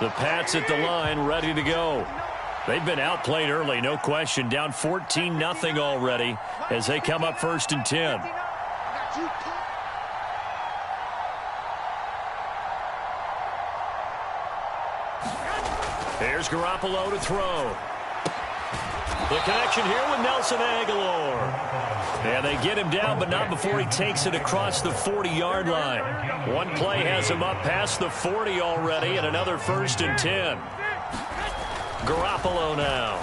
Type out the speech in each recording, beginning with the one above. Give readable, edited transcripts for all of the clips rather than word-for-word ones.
The Pats at the line, ready to go. They've been outplayed early, no question. Down 14-0 already as they come up 1st and 10. Here's Garoppolo to throw. The connection here with Nelson Aguilar. And they get him down, but not before he takes it across the 40-yard line. One play has him up past the 40 already, and another 1st and 10. Garoppolo now.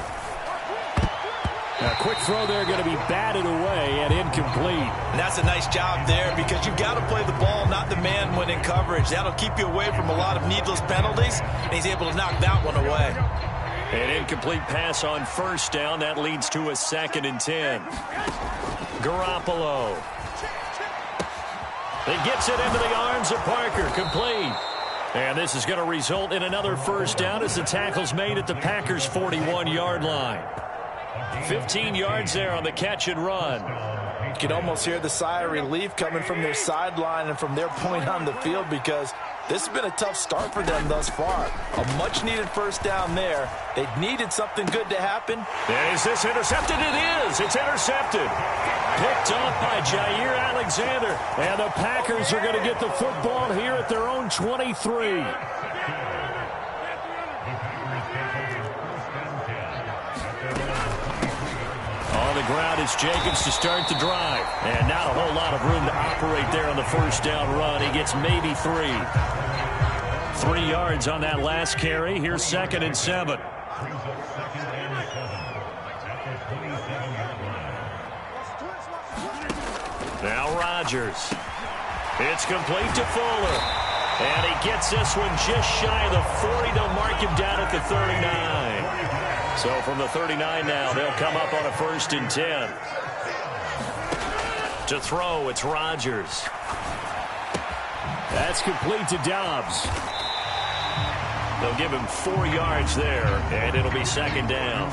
A quick throw there, going to be batted away and incomplete. And that's a nice job there because you've got to play the ball, not the man when in coverage. That'll keep you away from a lot of needless penalties, and he's able to knock that one away. An incomplete pass on 1st down. That leads to a 2nd and 10. Garoppolo. He gets it into the arms of Parker. Complete. And this is going to result in another 1st down as the tackle's made at the Packers' 41-yard line. 15 yards there on the catch and run. You can almost hear the sigh of relief coming from their sideline and from their point on the field because this has been a tough start for them thus far. A much-needed 1st down there. They needed something good to happen. And is this intercepted? It is. It's intercepted. Picked off by Jair Alexander. And the Packers are going to get the football here at their own 23. On the ground, it's Jacobs to start the drive. And not a whole lot of room to operate there on the 1st down run. He gets maybe 3. 3 yards on that last carry. Here's 2nd and 7. Now Rodgers. It's complete to Fuller. And he gets this one just shy of the 40 to mark him down at the 39. So from the 39 now, they'll come up on a 1st and 10. To throw, it's Rodgers. That's complete to Dobbs. They'll give him 4 yards there, and it'll be 2nd down.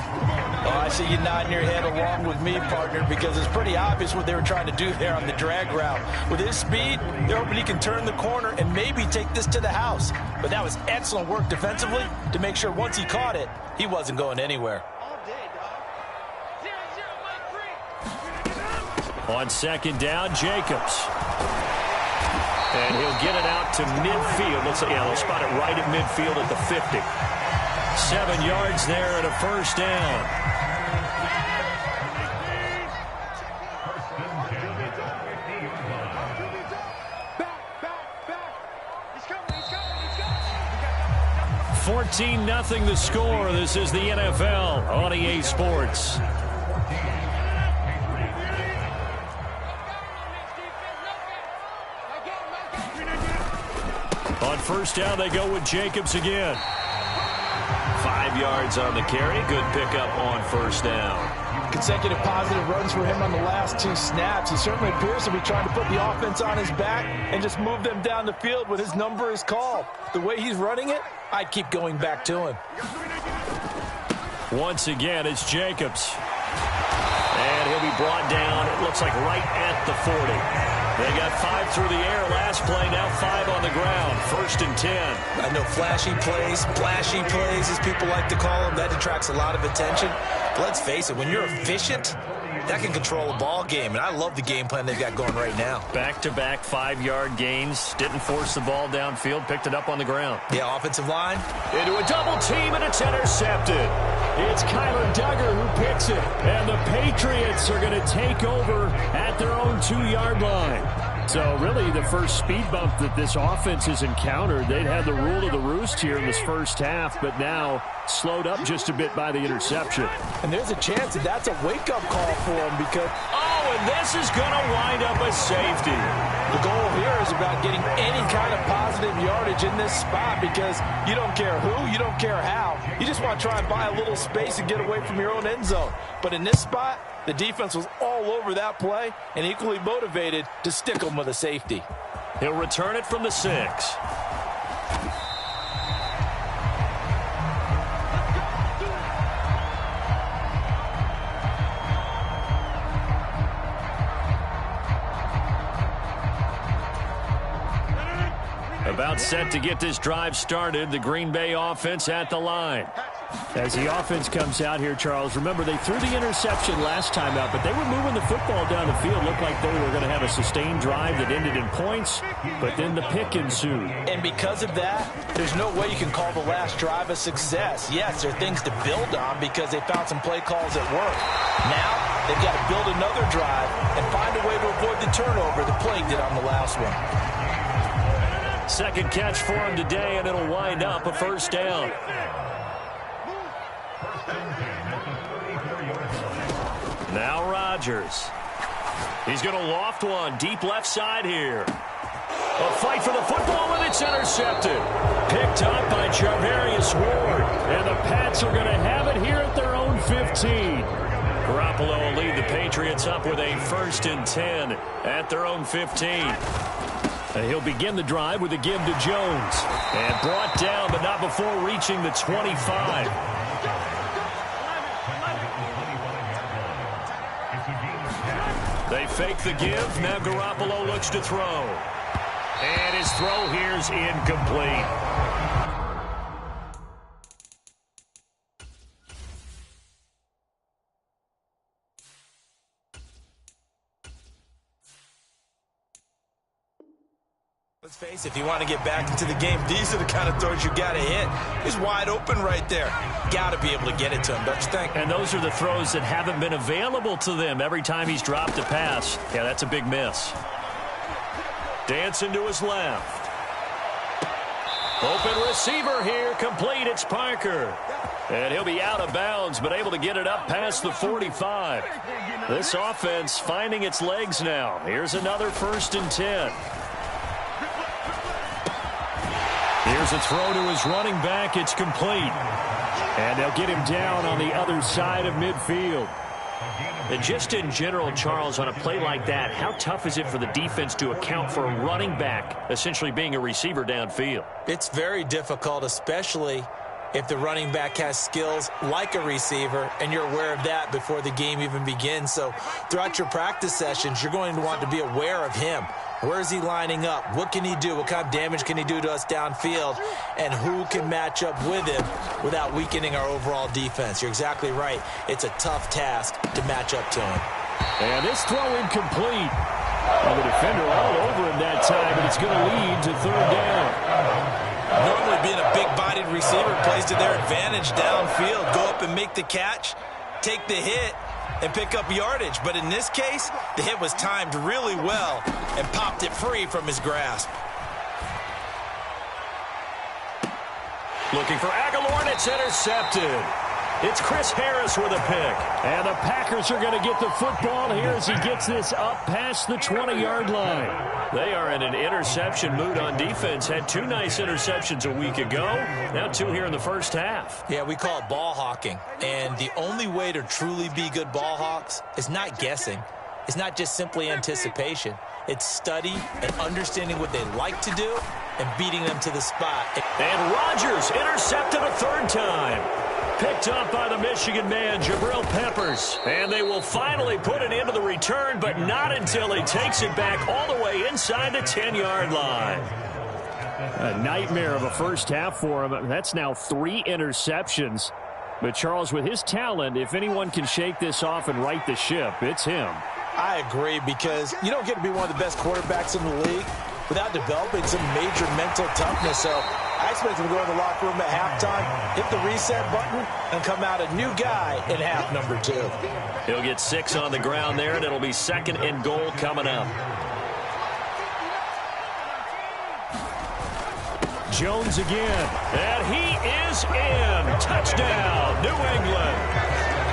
Oh, I see you nodding your head along with me, partner, because it's pretty obvious what they were trying to do there on the drag route. With his speed, they're hoping he can turn the corner and maybe take this to the house. But that was excellent work defensively to make sure once he caught it, he wasn't going anywhere. On 2nd down, Jacobs. And he'll get it out to midfield. They'll spot it right at midfield at the 50. 7 yards there and a 1st down. He's coming. 14-0 the score. This is the NFL on EA Sports. On 1st down, they go with Jacobs again. 5 yards on the carry. Good pickup on 1st down. Consecutive positive runs for him on the last 2 snaps. He certainly appears to be trying to put the offense on his back and just move them down the field when his number is called. The way he's running it, I'd keep going back to him. Once again, it's Jacobs. And he'll be brought down, it looks like right at the 40. They got 5 through the air last play, now 5 on the ground. 1st and 10. I know flashy plays, splashy plays, as people like to call them, that attracts a lot of attention. But let's face it, when you're efficient, that can control a ball game. And I love the game plan they've got going right now. Back-to-back 5-yard gains. Didn't force the ball downfield, picked it up on the ground. Yeah, offensive line. Into a double team, and it's intercepted. It's Kyler Duggar who picks it. And the Patriots are going to take over at their own 2-yard line. So really the first speed bump that this offense has encountered. They'd had the rule of the roost here in this first half, but now slowed up just a bit by the interception. And there's a chance that that's a wake-up call for him because... Oh, and this is going to wind up a safety. The goal here is about getting any kind of positive yardage in this spot because you don't care who, you don't care how. You just want to try and buy a little space and get away from your own end zone. But in this spot, the defense was all over that play and equally motivated to stick them with a safety. He'll return it from the 6. About set to get this drive started, the Green Bay offense at the line. As the offense comes out here, Charles, remember they threw the interception last time out, but they were moving the football down the field. Looked like they were going to have a sustained drive that ended in points, but then the pick ensued. And because of that, there's no way you can call the last drive a success. Yes, there are things to build on because they found some play calls that work. Now, they've got to build another drive and find a way to avoid the turnover the play did on the last one. Second catch for him today, and it'll wind up a first down. Now Rodgers. He's going to loft one deep left side here. A fight for the football, and it's intercepted. Picked up by Charvarius Ward. And the Pats are going to have it here at their own 15. Garoppolo will lead the Patriots up with a 1st and 10 at their own 15. He'll begin the drive with a give to Jones. And brought down, but not before reaching the 25. They fake the give. Now Garoppolo looks to throw. And his throw here is incomplete. Let's face it, if you want to get back into the game, these are the kind of throws you got to hit. He's wide open right there. Got to be able to get it to him, don't you think? And those are the throws that haven't been available to them every time he's dropped a pass. Yeah, that's a big miss. Dancing to his left. Open receiver here, complete. It's Parker. And he'll be out of bounds, but able to get it up past the 45. This offense finding its legs now. Here's another 1st and 10. Here's a throw to his running back. It's complete. And they'll get him down on the other side of midfield. And just in general, Charles, on a play like that, how tough is it for the defense to account for a running back essentially being a receiver downfield? It's very difficult, especially if the running back has skills like a receiver, and you're aware of that before the game even begins. So throughout your practice sessions, you're going to want to be aware of him. Where is he lining up? What can he do? What kind of damage can he do to us downfield? And who can match up with him without weakening our overall defense? You're exactly right. It's a tough task to match up to him. And this throw incomplete. And the defender all over him that time, but it's going to lead to 3rd down. Normally being a big-bodied receiver plays to their advantage downfield. Go up and make the catch, take the hit, and pick up yardage. But in this case, the hit was timed really well and popped it free from his grasp. Looking for Aguilar, and it's intercepted. It's Chris Harris with a pick. And the Packers are going to get the football here as he gets this up past the 20-yard line. They are in an interception mood on defense. Had 2 nice interceptions a week ago. Now 2 here in the first half. Yeah, we call it ball hawking. And the only way to truly be good ball hawks is not guessing. It's not just simply anticipation. It's study and understanding what they like to do and beating them to the spot. And Rodgers intercepted a 3rd time. Picked up by the Michigan man, Jabril Peppers. And they will finally put it into the return, but not until he takes it back all the way inside the 10-yard line. A nightmare of a first half for him. That's now 3 interceptions. But Charles, with his talent, if anyone can shake this off and right the ship, it's him. I agree, because you don't get to be one of the best quarterbacks in the league without developing some major mental toughness. So I expect him to go in the locker room at halftime, hit the reset button, and come out a new guy in half number 2. He'll get 6 on the ground there, and it'll be 2nd and goal coming up. Jones again, and he is in. Touchdown, New England.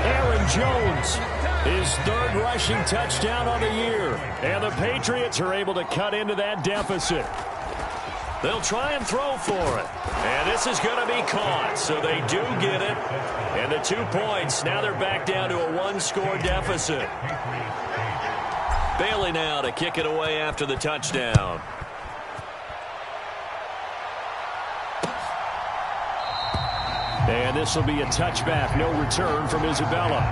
Aaron Jones, his 3rd rushing touchdown on the year. And the Patriots are able to cut into that deficit. They'll try and throw for it. And this is going to be caught, so they do get it. And the 2 points, now they're back down to a 1-score deficit. Bailey now to kick it away after the touchdown. And this will be a touchback, no return from Isabella.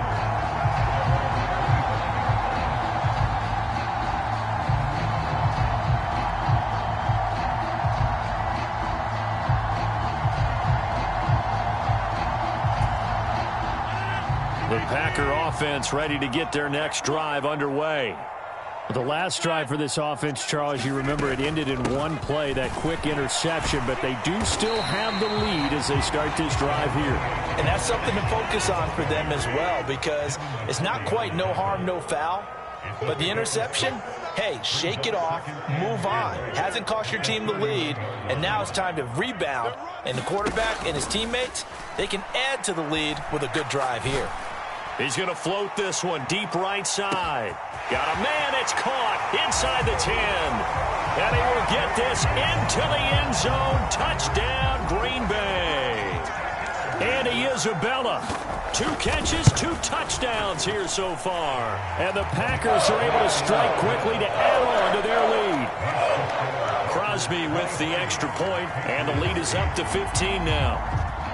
The Packer offense ready to get their next drive underway. The last drive for this offense, Charles, you remember it ended in one play, that quick interception, but they do still have the lead as they start this drive here. And that's something to focus on for them as well, because it's not quite no harm, no foul, but the interception, hey, shake it off, move on. Hasn't cost your team the lead, and now it's time to rebound. And the quarterback and his teammates, they can add to the lead with a good drive here. He's going to float this one deep right side. Got a man, it's caught inside the 10. And he will get this into the end zone. Touchdown, Green Bay. Andy Isabella, 2 catches, 2 touchdowns here so far. And the Packers are able to strike quickly to add on to their lead. Crosby with the extra point, and the lead is up to 15 now.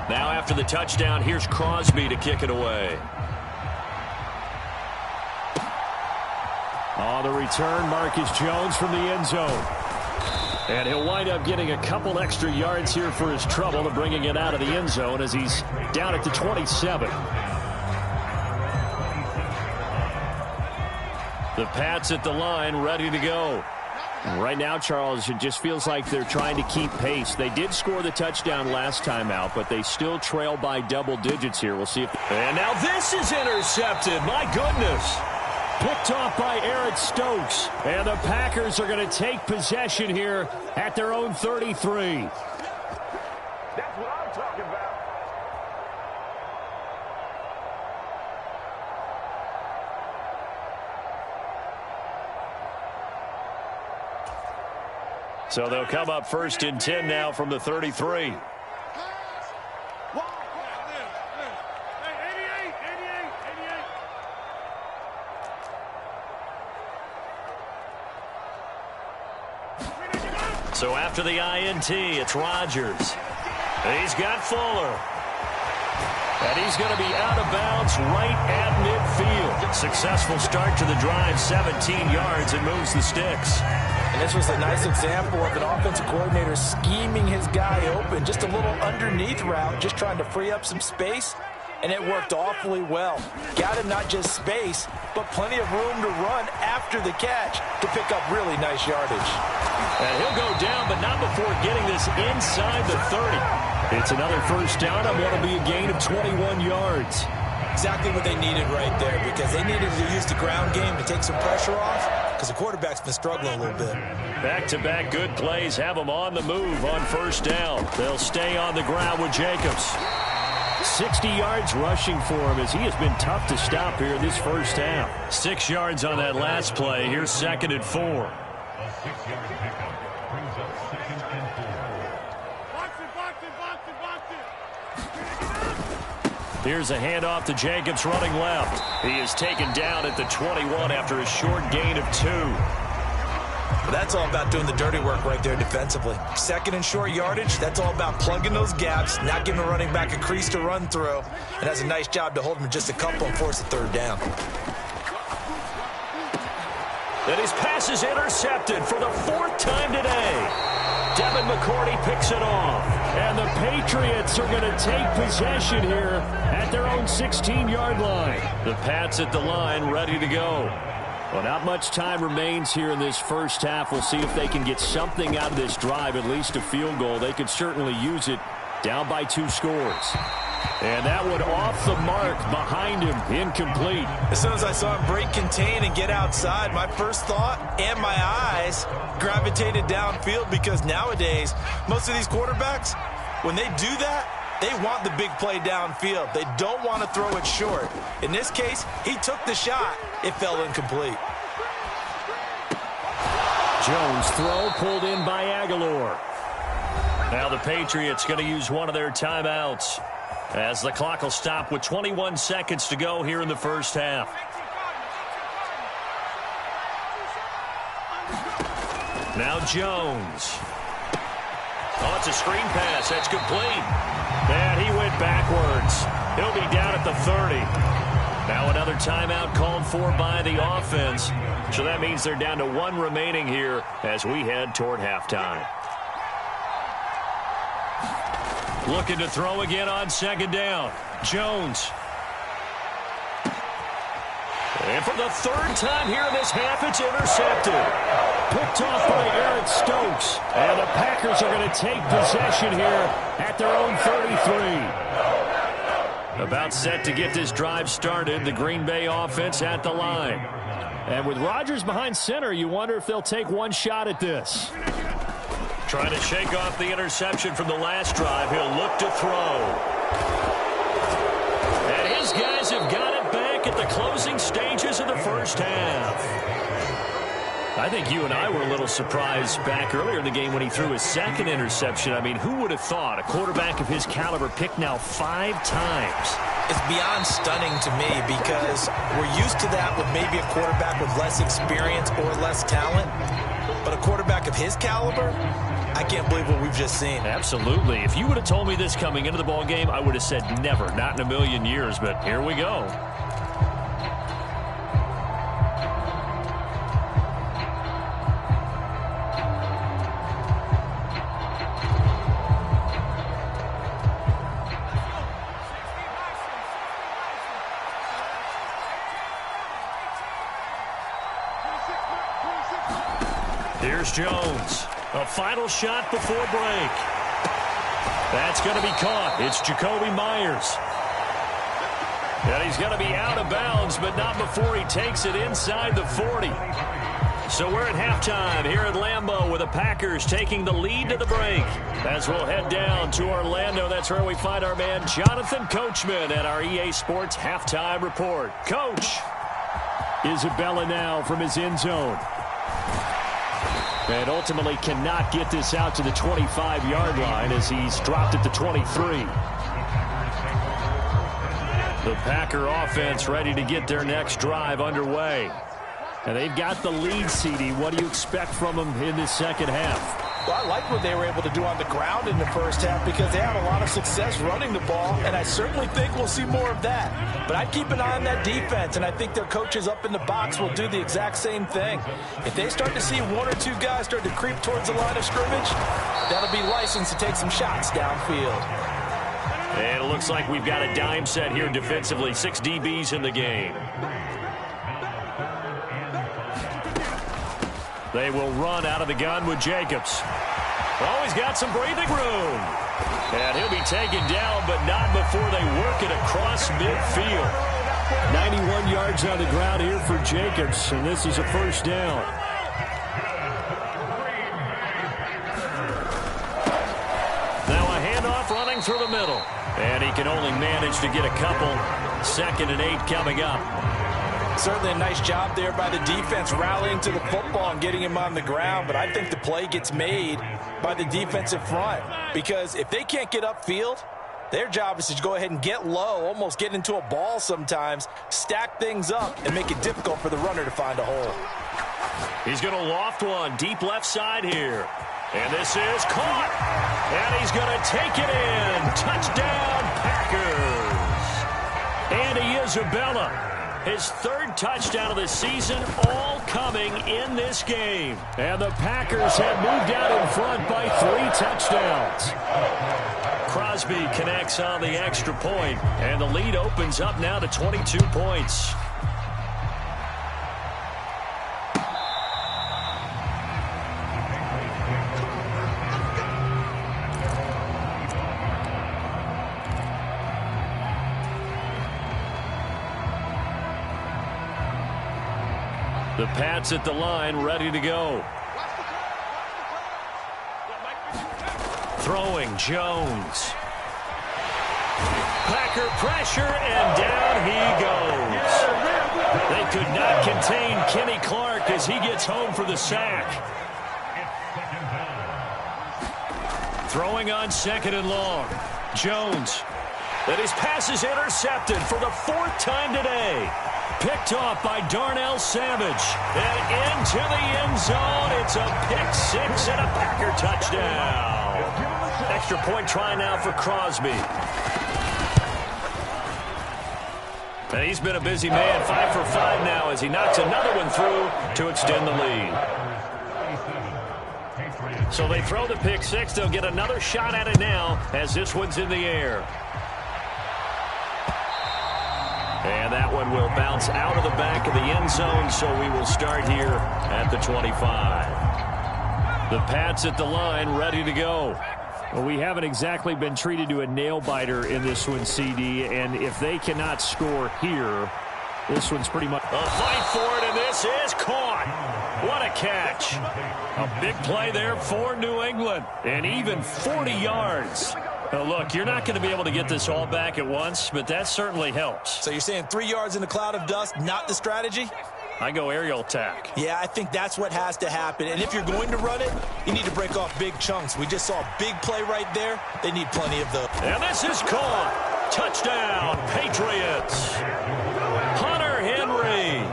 Now after the touchdown, here's Crosby to kick it away. On the return, Marcus Jones from the end zone. And he'll wind up getting a couple extra yards here for his trouble and bringing it out of the end zone as he's down at the 27. The Pats at the line, ready to go. Right now, Charles, it just feels like they're trying to keep pace. They did score the touchdown last time out, but they still trail by double digits here. We'll see if... And now this is intercepted. My goodness. Picked off by Eric Stokes. And the Packers are going to take possession here at their own 33. That's what I'm talking about. So they'll come up first and 10 now from the 33. So after the INT, it's Rodgers. He's got Fuller. And he's going to be out of bounds right at midfield. Successful start to the drive, 17 yards, and moves the sticks. And this was a nice example of an offensive coordinator scheming his guy open. Just a little underneath route, just trying to free up some space. And it worked awfully well. Got him not just space, but plenty of room to run after the catch to pick up really nice yardage. And he'll go down, but not before getting this inside the 30. It's another first down on what will be a gain of 21 yards. Exactly what they needed right there, because they needed to use the ground game to take some pressure off, because the quarterback's been struggling a little bit. Back-to-back good plays have them on the move on first down. They'll stay on the ground with Jacobs. 60 yards rushing for him as he has been tough to stop here in this first half. 6 yards on that last play. Here's 2nd and 4. A 6-yard pickup brings up 2nd and 4. Here's a handoff to Jacobs running left. He is taken down at the 21 after a short gain of 2. But that's all about doing the dirty work right there defensively. 2nd and short yardage, that's all about plugging those gaps, not giving a running back a crease to run through, and does a nice job to hold him just a couple and force a 3rd down. And his pass is intercepted for the 4th time today. Devin McCourty picks it off. And the Patriots are going to take possession here at their own 16-yard line. The Pats at the line ready to go. Well, not much time remains here in this first half. We'll see if they can get something out of this drive, at least a field goal. They could certainly use it down by 2 scores. And that one off the mark behind him, incomplete. As soon as I saw him break contain and get outside, my first thought and my eyes gravitated downfield, because nowadays, most of these quarterbacks, when they do that, they want the big play downfield. They don't want to throw it short. In this case, he took the shot. It fell incomplete. Jones throw pulled in by Aguilar. Now the Patriots going to use one of their timeouts as the clock will stop with 21 seconds to go here in the first half. Now Jones. Oh, it's a screen pass. That's complete. And he went backwards. He'll be down at the 30. Now another timeout called for by the offense. So that means they're down to 1 remaining here as we head toward halftime. Looking to throw again on 2nd down. Jones. And for the third time here in this half, it's intercepted. Picked off by Eric Stokes. And the Packers are going to take possession here at their own 33. About set to get this drive started. The Green Bay offense at the line. And with Rodgers behind center, you wonder if they'll take one shot at this. Trying to shake off the interception from the last drive. He'll look to throw. And his guys have got it back at the closing stages of the first half. I think you and I were a little surprised back earlier in the game when he threw his second interception. I mean, who would have thought a quarterback of his caliber picked now 5 times? It's beyond stunning to me because we're used to that with maybe a quarterback with less experience or less talent. But a quarterback of his caliber, I can't believe what we've just seen. Absolutely. If you would have told me this coming into the ball game, I would have said never, not in a million years. But here we go. Here's Jones. A final shot before break. That's going to be caught. It's Jacoby Myers. And he's going to be out of bounds, but not before he takes it inside the 40. So we're at halftime here at Lambeau with the Packers taking the lead to the break. As we'll head down to Orlando, that's where we find our man Jonathan Coachman at our EA Sports Halftime Report. Coach. Isabella now from his end zone. And ultimately cannot get this out to the 25-yard line as he's dropped at the 23. The Packer offense ready to get their next drive underway. And they've got the lead, CD. What do you expect from them in this second half? Well, I like what they were able to do on the ground in the first half because they had a lot of success running the ball, and I certainly think we'll see more of that. But I'd keep an eye on that defense, and I think their coaches up in the box will do the exact same thing. If they start to see 1 or 2 guys start to creep towards the line of scrimmage, that'll be licensed to take some shots downfield. And it looks like we've got a dime set here defensively. 6 DBs in the game. They will run out of the gun with Jacobs. Oh, he's got some breathing room. And he'll be taken down, but not before they work it across midfield. 91 yards on the ground here for Jacobs, and this is a first down. Now a handoff running through the middle. And he can only manage to get a couple. 2nd and 8 coming up. Certainly a nice job there by the defense rallying to the football and getting him on the ground, but I think the play gets made by the defensive front because if they can't get upfield, their job is to go ahead and get low, almost get into a ball sometimes, stack things up, and make it difficult for the runner to find a hole. He's going to loft one deep left side here. And this is caught. And he's going to take it in. Touchdown, Packers. Andy Isabella. His 3rd touchdown of the season, all coming in this game. And the Packers have moved out in front by 3 touchdowns. Crosby connects on the extra point, and the lead opens up now to 22 points. The Pats at the line, ready to go. Throwing, Jones. Packer pressure, and down he goes. They could not contain Kenny Clark as he gets home for the sack. Throwing on 2nd and long. Jones. And his pass is intercepted for the 4th time today. Picked off by Darnell Savage. And into the end zone. It's a pick 6 and a Packer touchdown. Extra point try now for Crosby. And he's been a busy man. 5 for 5 now as he knocks another one through to extend the lead. So they throw the pick 6. They'll get another shot at it now as this one's in the air. And that one will bounce out of the back of the end zone, so we will start here at the 25. The Pats at the line, ready to go. Well, we haven't exactly been treated to a nail-biter in this one, CD, and if they cannot score here, this one's pretty much a fight for it, and this is caught. What a catch. A big play there for New England, and even 40 yards. Now, look, you're not going to be able to get this all back at once, but that certainly helps. So you're saying 3 yards in a cloud of dust, not the strategy? I go aerial attack. Yeah, I think that's what has to happen. And if you're going to run it, you need to break off big chunks. We just saw a big play right there. They need plenty of those. And this is caught. Touchdown, Patriots. Hunter Henry,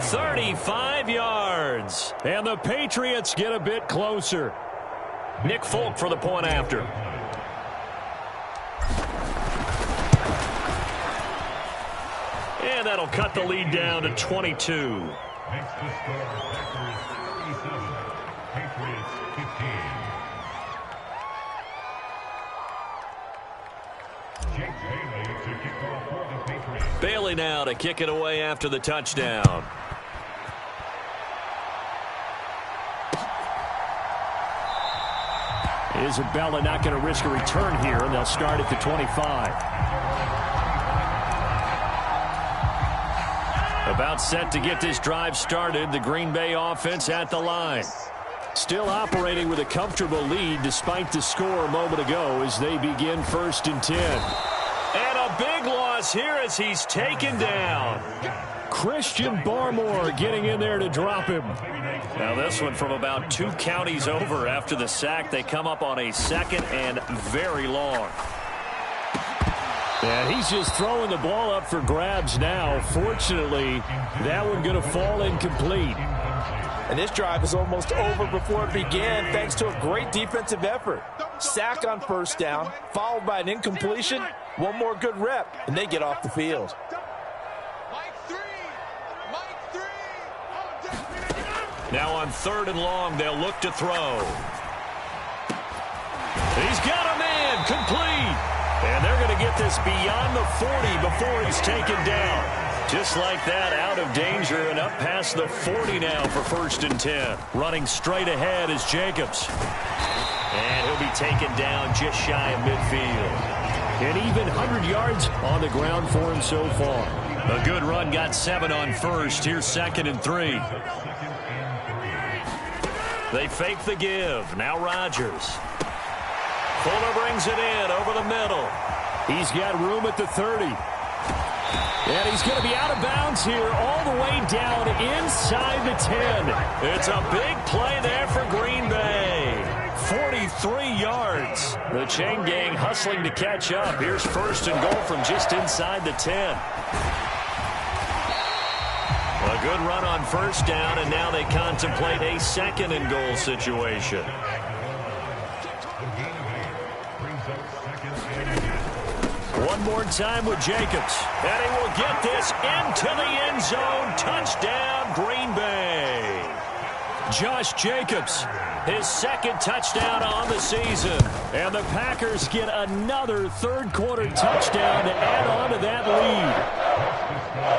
35 yards. And the Patriots get a bit closer. Nick Folk for the point after. And that'll cut the lead down to 22. Makes the score Packers 37, Patriots 15. Jake Bailey to kick off for the Patriots. Bailey now to kick it away after the touchdown. Isabella not going to risk a return here, and they'll start at the 25. About set to get this drive started, the Green Bay offense at the line. Still operating with a comfortable lead despite the score a moment ago as they begin 1st and 10. And a big loss here as he's taken down. Christian Barmore getting in there to drop him. Now this one from about 2 counties over after the sack. They come up on a 2nd and very long. And he's just throwing the ball up for grabs now. Fortunately, that one going to fall incomplete. And this drive is almost over before it began thanks to a great defensive effort. Sack on 1st down, followed by an incompletion. One more good rep, and they get off the field. Now on 3rd and long, they'll look to throw. He's got a man, complete. And they're going to get this beyond the 40 before he's taken down. Just like that, out of danger and up past the 40 now for 1st and 10. Running straight ahead is Jacobs. And he'll be taken down just shy of midfield. And even 100 yards on the ground for him so far. A good run, got 7 on 1st. Here's 2nd and 3. They fake the give. Now Rodgers. Fuller brings it in over the middle. He's got room at the 30. And he's going to be out of bounds here all the way down inside the 10. It's a big play there for Green Bay. 43 yards. The chain gang hustling to catch up. Here's 1st and goal from just inside the 10. A good run on 1st down, and now they contemplate a 2nd and goal situation. One more time with Jacobs. And he will get this into the end zone. Touchdown, Green Bay. Josh Jacobs, his 2nd touchdown on the season. And the Packers get another 3rd quarter touchdown to add on to that lead.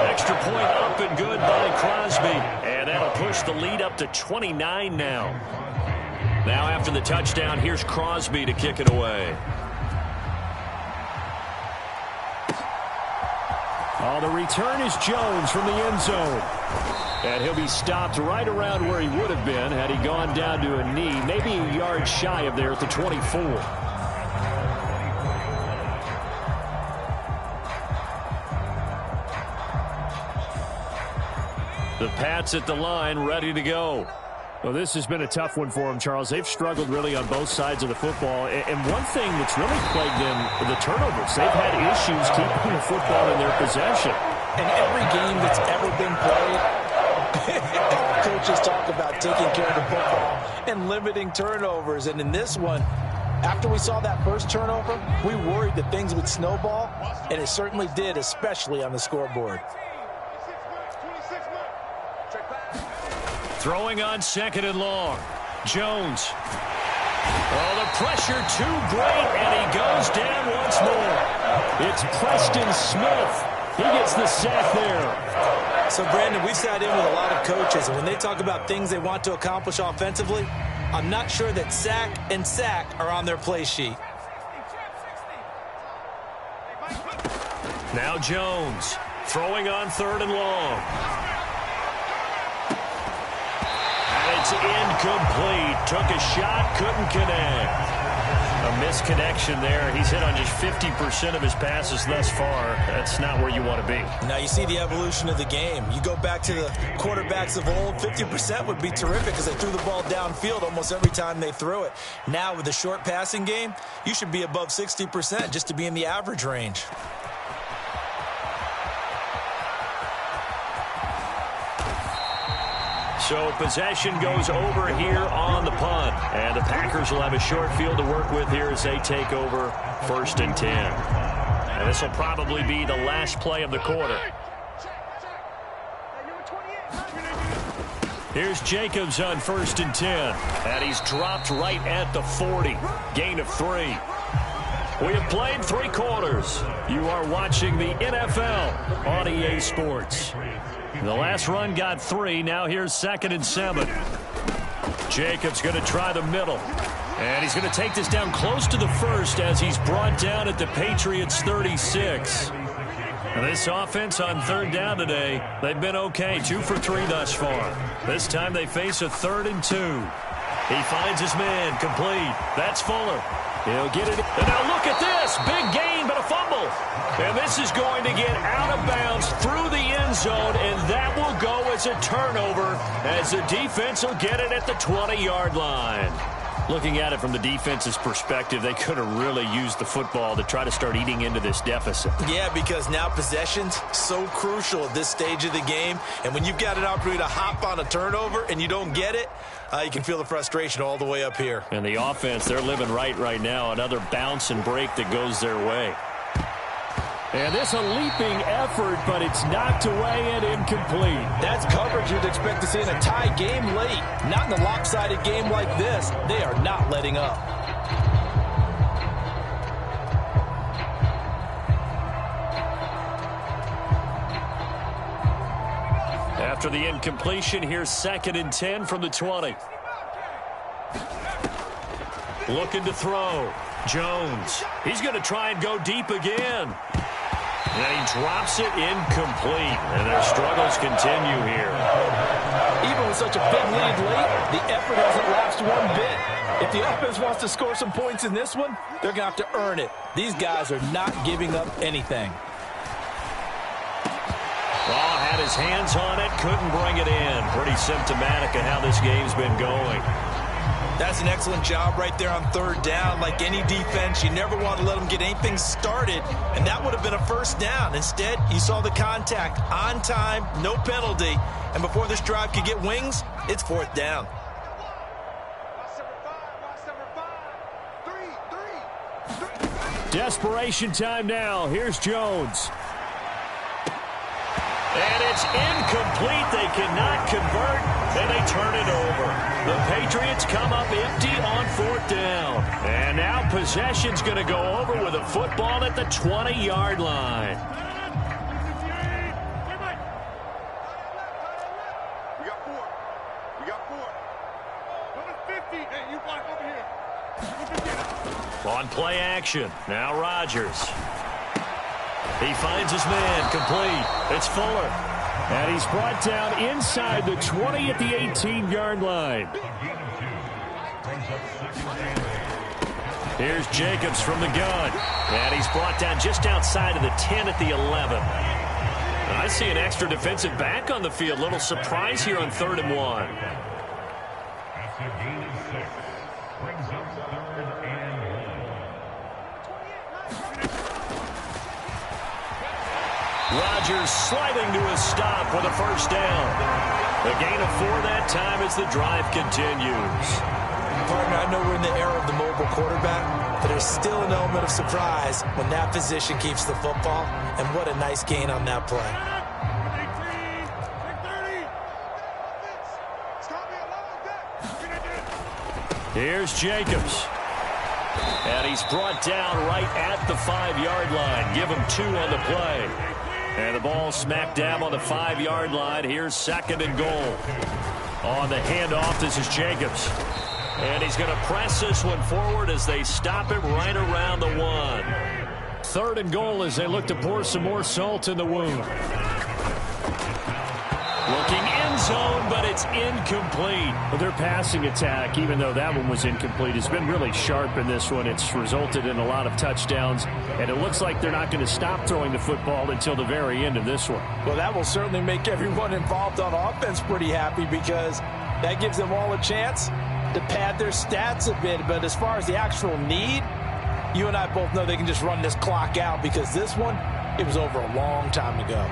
Extra point up and good by Crosby. And that'll push the lead up to 29 now. Now after the touchdown, here's Crosby to kick it away. Oh, the return is Jones from the end zone. And he'll be stopped right around where he would have been had he gone down to a knee, maybe a yard shy of there at the 24. The Pats at the line, ready to go. Well, this has been a tough one for them, Charles. They've struggled really on both sides of the football. And one thing that's really plagued them, the turnovers. They've had issues keeping the football in their possession. In every game that's ever been played, coaches talk about taking care of the football and limiting turnovers. And in this one, after we saw that first turnover, we worried that things would snowball, and it certainly did, especially on the scoreboard. Throwing on 2nd and long. Jones. Oh, the pressure too great, and he goes down once more. It's Preston Smith He gets the sack there. So, Brandon, we've sat in with a lot of coaches, and when they talk about things they want to accomplish offensively, I'm not sure that sack and sack are on their play sheet. Now Jones throwing on 3rd and long. And it's incomplete. Took a shot, couldn't connect. A misconnection there. He's hit on just 50% of his passes thus far. That's not where you want to be. Now you see the evolution of the game. You go back to the quarterbacks of old, 50% would be terrific because they threw the ball downfield almost every time they threw it. Now with the short passing game, you should be above 60% just to be in the average range. So possession goes over here on the punt. And the Packers will have a short field to work with here as they take over 1st and 10. And this will probably be the last play of the quarter. Here's Jacobs on 1st and 10. And he's dropped right at the 40. Gain of 3. We have played 3 quarters. You are watching the NFL on EA Sports. The last run got 3. Now here's 2nd and 7. Jacobs going to try the middle. And he's going to take this down close to the 1st as he's brought down at the Patriots 36. And this offense on 3rd down today, they've been okay. 2 for 3 thus far. This time they face a 3rd and 2. He finds his man complete. That's Fuller. He'll get it. And now look at this. Big gain, but a fumble. And this is going to get out of bounds through the end zone, and that will go as a turnover as the defense will get it at the 20-yard line. Looking at it from the defense's perspective, they could have really used the football to try to start eating into this deficit. Yeah, because now possession's so crucial at this stage of the game. And when you've got an opportunity to hop on a turnover and you don't get it, you can feel the frustration all the way up here. And the offense, they're living right now. Another bounce and break that goes their way. And this a leaping effort, but it's knocked away and incomplete. That's coverage you'd expect to see in a tie game late. Not in a lopsided game like this. They are not letting up. After the incompletion, here's 2nd and 10 from the 20. Looking to throw. Jones. He's going to try and go deep again. And he drops it incomplete. And their struggles continue here. Even with such a big lead late, the effort hasn't lapsed one bit. If the offense wants to score some points in this one, they're going to have to earn it. These guys are not giving up anything. Ball had his hands on it, couldn't bring it in. Pretty symptomatic of how this game's been going. That's an excellent job right there on 3rd down. Like any defense, you never want to let them get anything started, and that would have been a 1st down. Instead, you saw the contact on time, no penalty, and before this drive could get wings, it's 4th down. Desperation time now. Here's Jones. And it's incomplete. They cannot convert, and they turn it over. The Patriots come up empty on 4th down. And now possession's going to go over with a football at the 20-yard line. We got 4. We got 4. Number 50. Hey, you block over here. On play action. Now Rodgers. He finds his man complete. It's Fuller. And he's brought down inside the 20 at the 18-yard line. Here's Jacobs from the gun. And he's brought down just outside of the 10 at the 11. And I see an extra defensive back on the field. Little surprise here on 3rd and 1. That's a gain of 6. Brings up 3rd and 1. Rodgers sliding to a stop with a 1st down. A gain of 4 that time as the drive continues. Partner, I know we're in the era of the mobile quarterback, but there's still an element of surprise when that position keeps the football, and what a nice gain on that play. Here's Jacobs. And he's brought down right at the 5-yard line. Give him 2 on the play. And the ball smack dab on the 5-yard line. Here's 2nd and goal. On the handoff, this is Jacobs. And he's going to press this one forward as they stop it right around the 1. 3rd and goal as they look to pour some more salt in the wound. Looking end zone, but it's incomplete. Well, their passing attack, even though that one was incomplete, has been really sharp in this one. It's resulted in a lot of touchdowns, and it looks like they're not going to stop throwing the football until the very end of this one. Well, that will certainly make everyone involved on offense pretty happy because that gives them all a chance to pad their stats a bit. But as far as the actual need, you and I both know they can just run this clock out because this one, it was over a long time ago.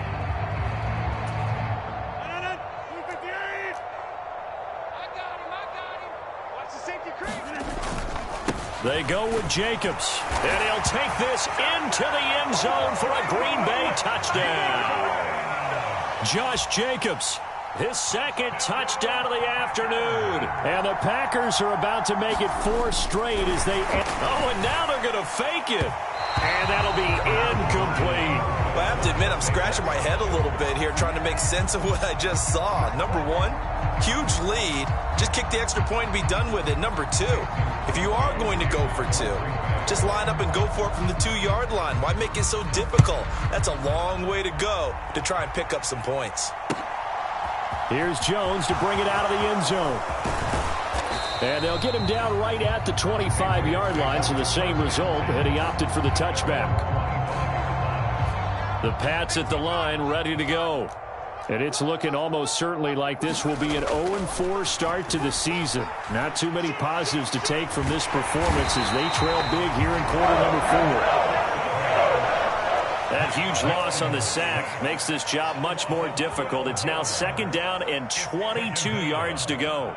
They go with Jacobs, and he'll take this into the end zone for a Green Bay touchdown. Josh Jacobs, his 2nd touchdown of the afternoon. And the Packers are about to make it 4 straight as they... Oh, and now they're going to fake it. And that'll be incomplete. Well, I have to admit, I'm scratching my head a little bit here trying to make sense of what I just saw. Number 1, huge lead. Just kick the extra point and be done with it. Number 2, if you are going to go for 2, just line up and go for it from the 2-yard line. Why make it so difficult? That's a long way to go to try and pick up some points. Here's Jones to bring it out of the end zone. And they'll get him down right at the 25-yard line, so the same result, and he opted for the touchback. The Pats at the line, ready to go. And it's looking almost certainly like this will be an 0-4 start to the season. Not too many positives to take from this performance as they trail big here in quarter number 4. That huge loss on the sack makes this job much more difficult. It's now 2nd down and 22 yards to go.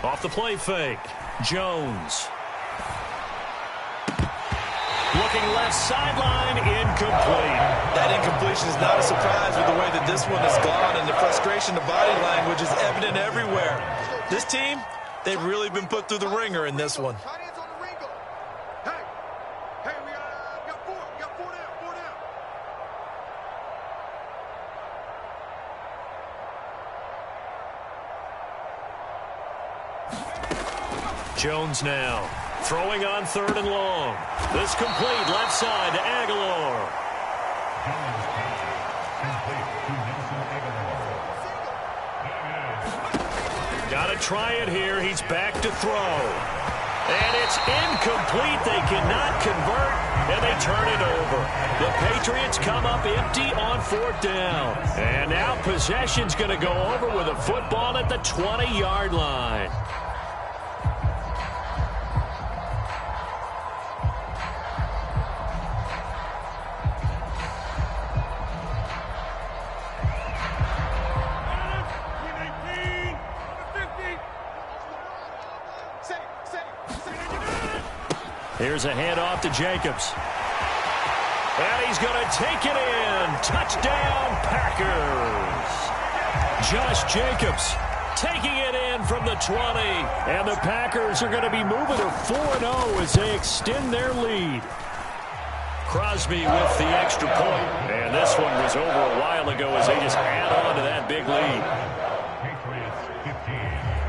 Off the play fake, Jones. Looking left sideline, incomplete. That incompletion is not a surprise with the way that this one has gone, and the frustration, the body language is evident everywhere. This team, they've really been put through the ringer in this one. Hey, we got 4. We got 4 down. 4 down. Jones now, throwing on 3rd and long. This complete, left side to Aguilar. Got to try it here. He's back to throw. And it's incomplete. They cannot convert, and they turn it over. The Patriots come up empty on 4th down. And now possession's going to go over with a football at the 20-yard line. Here's a handoff to Jacobs. And he's going to take it in. Touchdown, Packers. Josh Jacobs taking it in from the 20. And the Packers are going to be moving to 4-0 as they extend their lead. Crosby with the extra point. And this one was over a while ago as they just add on to that big lead.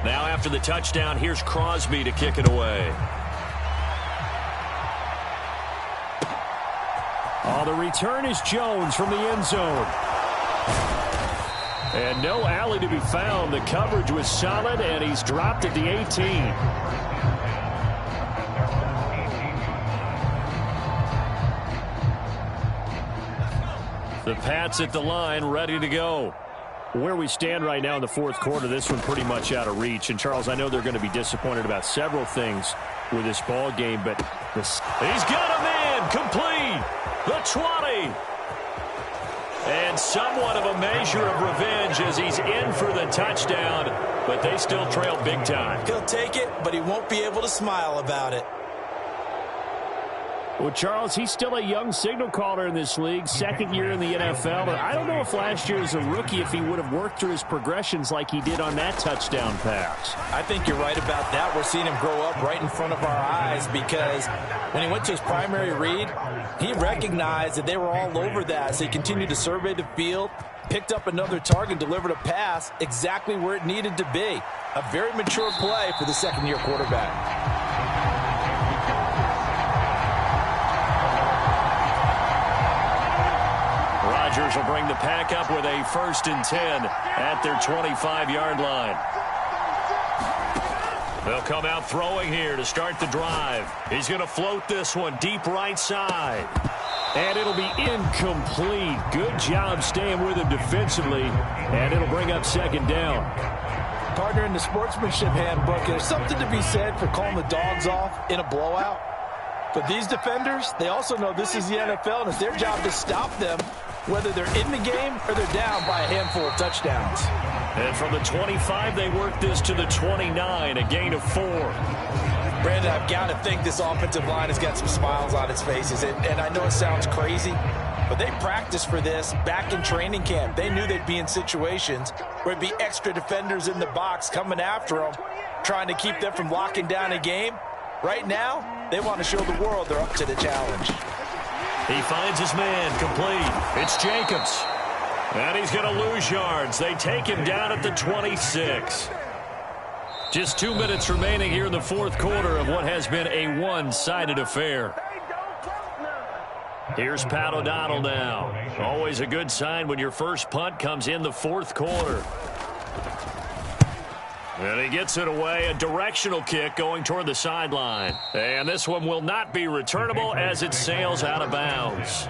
Now after the touchdown, here's Crosby to kick it away. Oh, the return is Jones from the end zone. And no alley to be found. The coverage was solid, and he's dropped at the 18. The Pats at the line, ready to go. Where we stand right now in the 4th quarter, this one pretty much out of reach. And, Charles, I know they're going to be disappointed about several things with this ball game, but he's got him in, complete. The 20. And somewhat of a measure of revenge as he's in for the touchdown, but they still trail big time. He'll take it, but he won't be able to smile about it. Well, Charles, he's still a young signal caller in this league, second year in the NFL. But I don't know if last year as a rookie, if he would have worked through his progressions like he did on that touchdown pass. I think you're right about that. We're seeing him grow up right in front of our eyes because when he went to his primary read, he recognized that they were all over that. So he continued to survey the field, picked up another target, delivered a pass exactly where it needed to be. A very mature play for the second-year quarterback. Rodgers will bring the pack up with a 1st and 10 at their 25-yard line. They'll come out throwing here to start the drive. He's going to float this one deep right side. And it'll be incomplete. Good job staying with him defensively. And it'll bring up 2nd down. Partner, in the sportsmanship handbook, there's something to be said for calling the dogs off in a blowout. But these defenders, they also know this is the NFL, and it's their job to stop them, whether they're in the game or they're down by a handful of touchdowns. And from the 25, they work this to the 29, a gain of 4. Brandon, I've got to think this offensive line has got some smiles on its faces. And I know it sounds crazy, but they practiced for this back in training camp. They knew they'd be in situations where it'd be extra defenders in the box coming after them, trying to keep them from locking down a game. Right now, they want to show the world they're up to the challenge. He finds his man complete. It's Jacobs. And he's going to lose yards. They take him down at the 26. Just 2 minutes remaining here in the 4th quarter of what has been a one-sided affair. Here's Pat O'Donnell now. Always a good sign when your first punt comes in the 4th quarter. And he gets it away, a directional kick going toward the sideline. And this one will not be returnable as it sails out of bounds.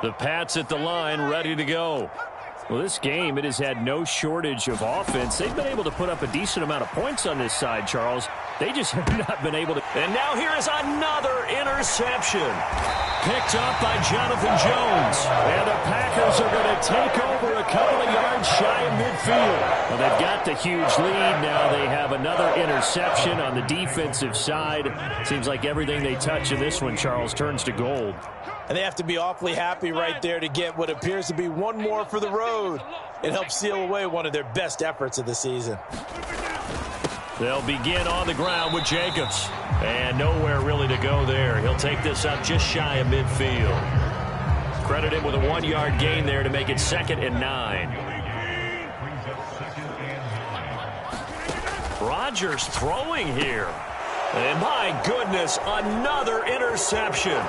The Pats at the line, ready to go. Well, this game, it has had no shortage of offense. They've been able to put up a decent amount of points on this side, Charles. They just have not been able to. And now here is another interception. Picked up by Jonathan Jones. And the Packers are going to take over a couple of yards shy of midfield. Well, they've got the huge lead. Now they have another interception on the defensive side. Seems like everything they touch in this one, Charles, turns to gold. And they have to be awfully happy right there to get what appears to be one more for the road. It helps seal away one of their best efforts of the season. They'll begin on the ground with Jacobs. And nowhere really to go there. He'll take this up just shy of midfield. Credit him with a 1-yard gain there to make it 2nd and 9. Rodgers throwing here. And my goodness, another interception.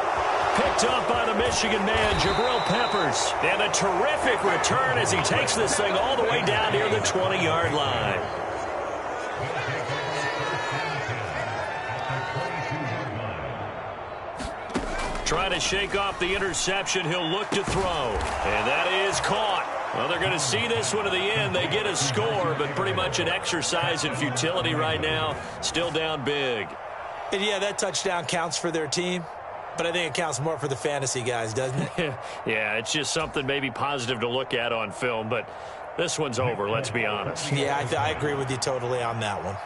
Picked up by the Michigan man, Jabril Peppers. And a terrific return as he takes this thing all the way down near the 20-yard line. Trying to shake off the interception. He'll look to throw. And that is caught. Well, they're going to see this one to the end. They get a score, but pretty much an exercise in futility right now. Still down big. And yeah, that touchdown counts for their team. But I think it counts more for the fantasy guys, doesn't it? Yeah, it's just something maybe positive to look at on film, but this one's over, let's be honest. Yeah, I agree with you totally on that one.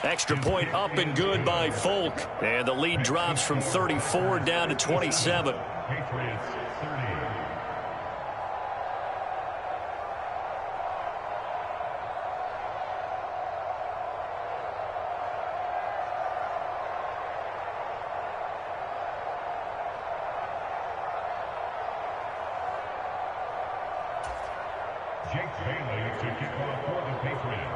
Extra point up and good by Folk. And the lead drops from 34 down to 27. Patriots 30. Jake Bailey to kick off for the Patriots.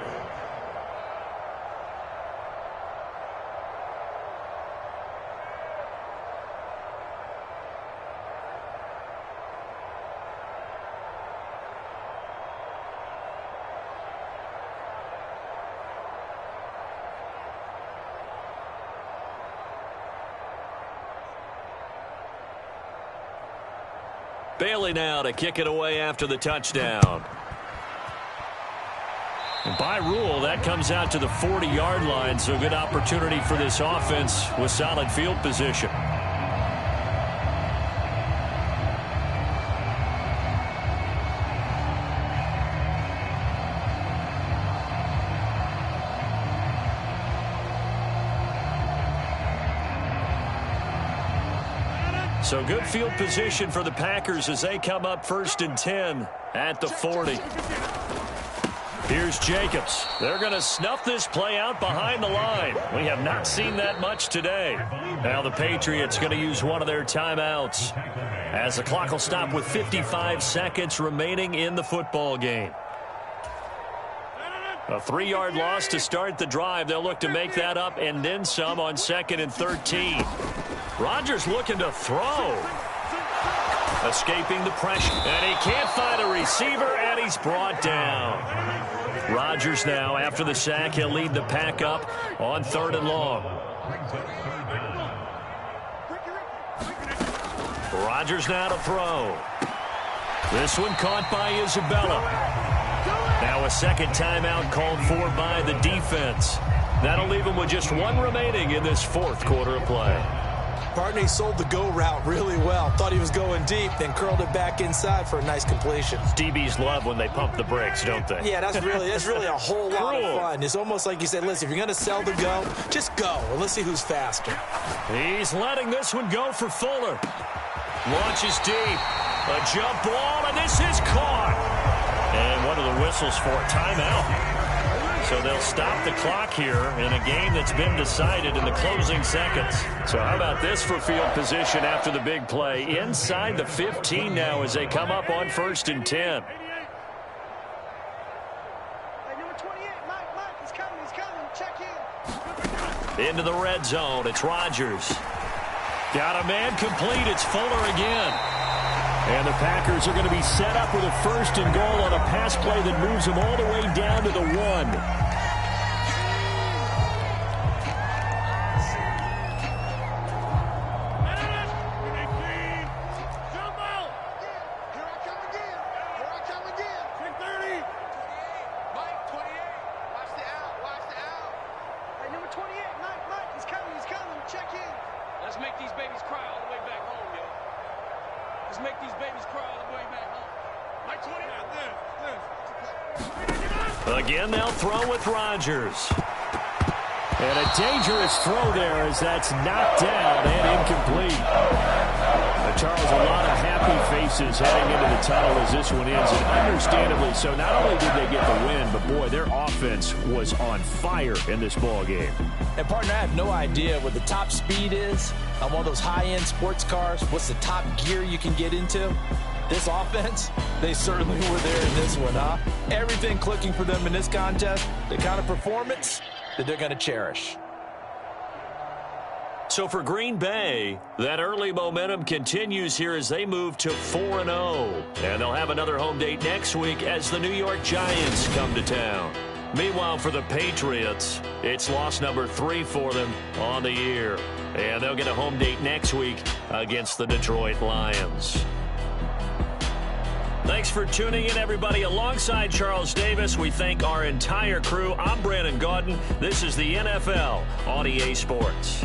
Bailey now to kick it away after the touchdown. By rule, that comes out to the 40-yard line, so good opportunity for this offense with solid field position. So good field position for the Packers as they come up 1st and 10 at the 40. Here's Jacobs. They're going to snuff this play out behind the line. We have not seen that much today. Now the Patriots going to use one of their timeouts as the clock will stop with 55 seconds remaining in the football game. A 3-yard loss to start the drive. They'll look to make that up and then some on 2nd and 13. Rodgers looking to throw. Escaping the pressure. And he can't find a receiver, and he's brought down. Rodgers now, after the sack, he'll lead the pack up on 3rd and long. Rodgers now to throw. This one caught by Isabella. Now a second timeout called for by the defense. That'll leave him with just one remaining in this 4th quarter of play. Partner, he sold the go route really well. Thought he was going deep, then curled it back inside for a nice completion. DBs love when they pump the brakes, don't they? Yeah, that's really a whole lot of fun. It's almost like you said, listen, if you're going to sell the go, just go, and let's see who's faster. He's letting this one go for Fuller. Launches deep. A jump ball, and this is caught. And what are the whistles for? Timeout. So they'll stop the clock here in a game that's been decided in the closing seconds. So how about this for field position after the big play? Inside the 15 now as they come up on 1st and 10. Into the red zone. It's Rodgers. Got a man complete. It's Fuller again. And the Packers are going to be set up with a 1st and goal on a pass play that moves them all the way down to the 1. Again, they'll throw with Rodgers. And a dangerous throw there as that's knocked down and incomplete. Charles, a lot of happy faces heading into the tunnel as this one ends, and understandably so. Not only did they get the win, but boy, their offense was on fire in this ball game. And partner, I have no idea what the top speed is on one of those high-end sports cars. What's the top gear you can get into? This offense, they certainly were there in this one, huh? Everything clicking for them in this contest, the kind of performance that they're going to cherish. So for Green Bay, that early momentum continues here as they move to 4-0. And they'll have another home date next week as the New York Giants come to town. Meanwhile, for the Patriots, it's loss number 3 for them on the year. And they'll get a home date next week against the Detroit Lions. Thanks for tuning in, everybody. Alongside Charles Davis, we thank our entire crew. I'm Brandon Gaudin. This is the NFL on EA Sports.